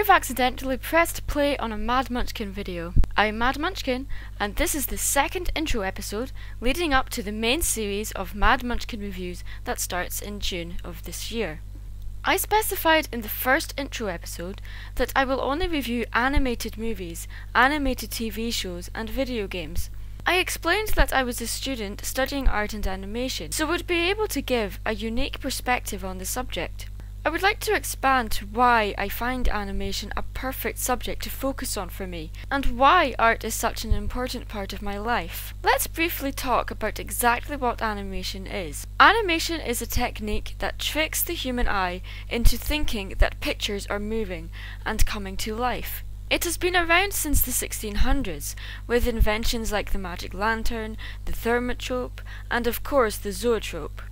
You've accidentally pressed play on a Mad Munchkin video. I'm Mad Munchkin, and this is the second intro episode leading up to the main series of Mad Munchkin Reviews that starts in June of this year. I specified in the first intro episode that I will only review animated movies, animated TV shows, and video games. I explained that I was a student studying art and animation, so would be able to give a unique perspective on the subject. I would like to expand to why I find animation a perfect subject to focus on for me, and why art is such an important part of my life. Let's briefly talk about exactly what animation is. Animation is a technique that tricks the human eye into thinking that pictures are moving and coming to life. It has been around since the 1600s, with inventions like the magic lantern, the thermotrope, and of course the zoetrope.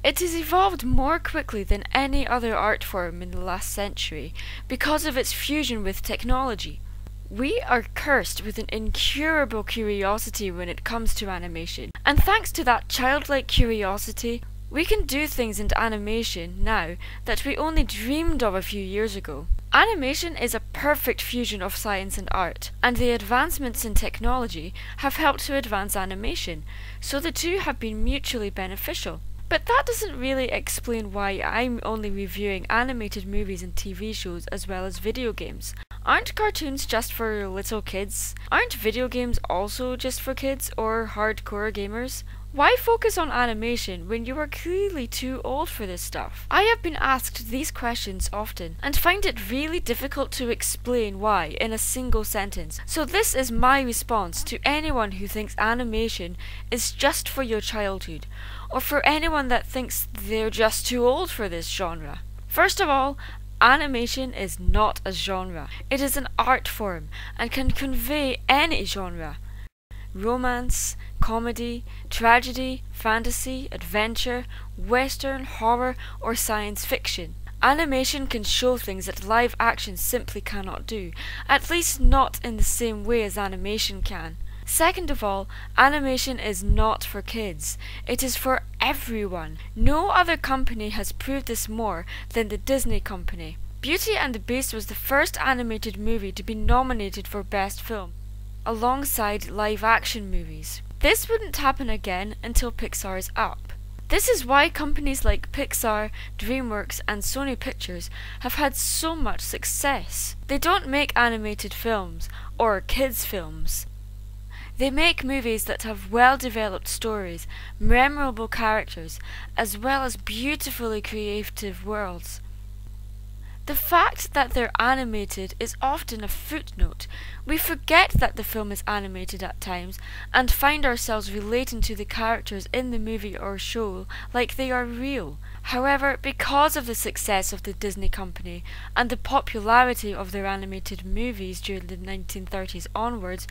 It has evolved more quickly than any other art form in the last century because of its fusion with technology. We are cursed with an incurable curiosity when it comes to animation, and thanks to that childlike curiosity, we can do things in animation now that we only dreamed of a few years ago. Animation is a perfect fusion of science and art, and the advancements in technology have helped to advance animation, so the two have been mutually beneficial. But that doesn't really explain why I'm only reviewing animated movies and TV shows as well as video games. Aren't cartoons just for little kids? Aren't video games also just for kids or hardcore gamers? Why focus on animation when you are clearly too old for this stuff? I have been asked these questions often and find it really difficult to explain why in a single sentence. So this is my response to anyone who thinks animation is just for your childhood, or for anyone that thinks they're just too old for this genre. First of all, animation is not a genre. It is an art form and can convey any genre. Romance, comedy, tragedy, fantasy, adventure, western, horror, or science fiction. Animation can show things that live action simply cannot do, at least not in the same way as animation can. Second of all, animation is not for kids. It is for everyone. No other company has proved this more than the Disney company. Beauty and the Beast was the first animated movie to be nominated for Best Film, alongside live-action movies. This wouldn't happen again until Pixar's Up. This is why companies like Pixar, DreamWorks and Sony Pictures have had so much success. They don't make animated films or kids' films. They make movies that have well-developed stories, memorable characters, as well as beautifully creative worlds. The fact that they're animated is often a footnote. We forget that the film is animated at times and find ourselves relating to the characters in the movie or show like they are real. However, because of the success of the Disney company and the popularity of their animated movies during the 1930s onwards,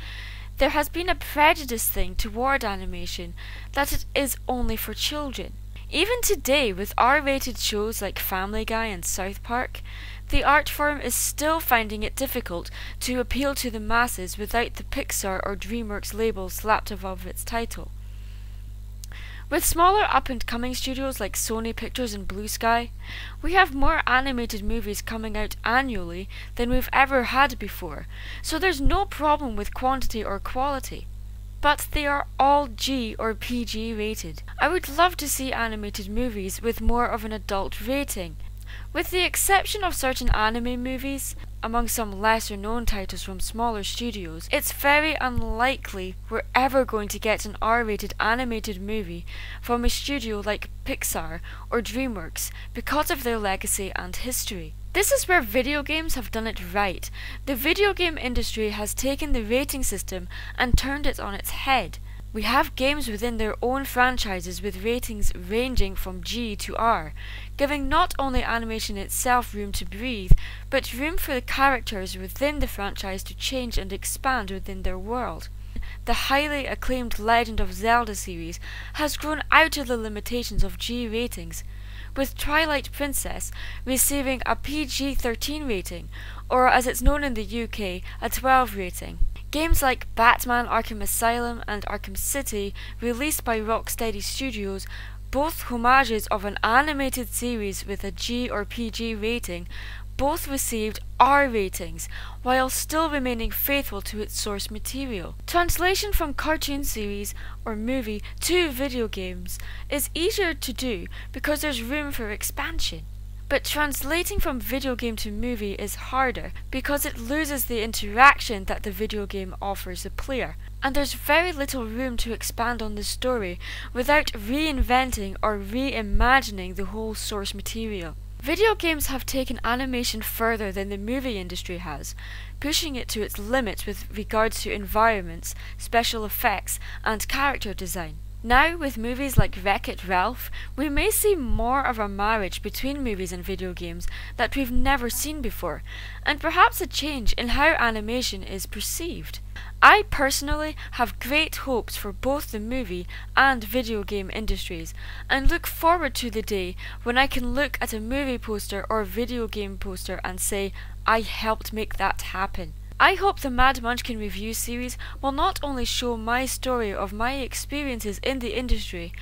there has been a prejudice thing toward animation that it is only for children. Even today, with R-rated shows like Family Guy and South Park, the art form is still finding it difficult to appeal to the masses without the Pixar or DreamWorks label slapped above its title. With smaller up-and-coming studios like Sony Pictures and Blue Sky, we have more animated movies coming out annually than we've ever had before, so there's no problem with quantity or quality. But they are all G or PG rated. I would love to see animated movies with more of an adult rating. With the exception of certain anime movies, among some lesser known titles from smaller studios, it's very unlikely we're ever going to get an R-rated animated movie from a studio like Pixar or DreamWorks because of their legacy and history. This is where video games have done it right. The video game industry has taken the rating system and turned it on its head. We have games within their own franchises with ratings ranging from G to R, giving not only animation itself room to breathe, but room for the characters within the franchise to change and expand within their world. The highly acclaimed Legend of Zelda series has grown out of the limitations of G ratings, with Twilight Princess receiving a PG-13 rating, or as it's known in the UK, a 12 rating. Games like Batman Arkham Asylum and Arkham City, released by Rocksteady Studios, both homages of an animated series with a G or PG rating, both received R ratings, while still remaining faithful to its source material. Translation from cartoon series or movie to video games is easier to do because there's room for expansion. But translating from video game to movie is harder because it loses the interaction that the video game offers the player, and there's very little room to expand on the story without reinventing or reimagining the whole source material. Video games have taken animation further than the movie industry has, pushing it to its limits with regards to environments, special effects, and character design. Now, with movies like Wreck-It Ralph, we may see more of a marriage between movies and video games that we've never seen before, and perhaps a change in how animation is perceived. I personally have great hopes for both the movie and video game industries, and look forward to the day when I can look at a movie poster or video game poster and say, I helped make that happen. I hope the Mad Munchkin Reviews series will not only show my story of my experiences in the industry,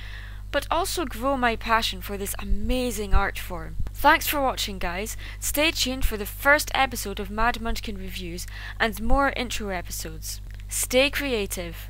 but also grow my passion for this amazing art form. Thanks for watching, guys. Stay tuned for the first episode of Mad Munchkin Reviews and more intro episodes. Stay creative.